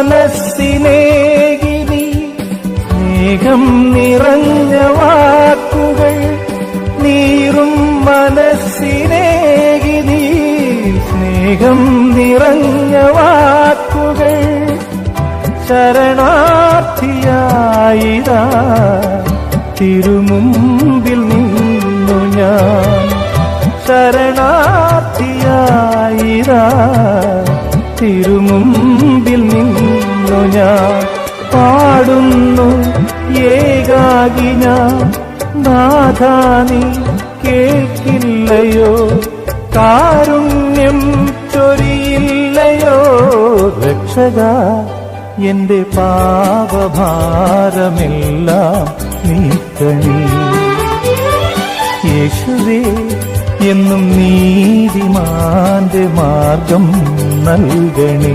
മനസ്സിനേകിനി സ്നേഹം നിറഞ്ഞ വാക്കുകൾ, നീറും മനസ്സിനേകിനി സ്നേഹം നിറഞ്ഞ വാക്കുകൾ. ശരണാർത്ഥിയായിതാ തിരുമുമ്പിൽ നിന്നു ഞാൻ, ശരണാർത്ഥിയായിതാ തിരുമുമ്പിൽ നിന്നു ഞാൻ. പാടുന്നു ഏകാകി ഞാൻ, നാഥാ നീ കേൾക്കില്ലയോ, കാരുണ്യം ചൊരിയില്ലയോ. രക്ഷകാ എന്റെ പാപഭാരമെല്ലാം നീക്കണേ. യേശുവേ എന്നും നീതിമാന്റെ മാർഗം നൽകണേ.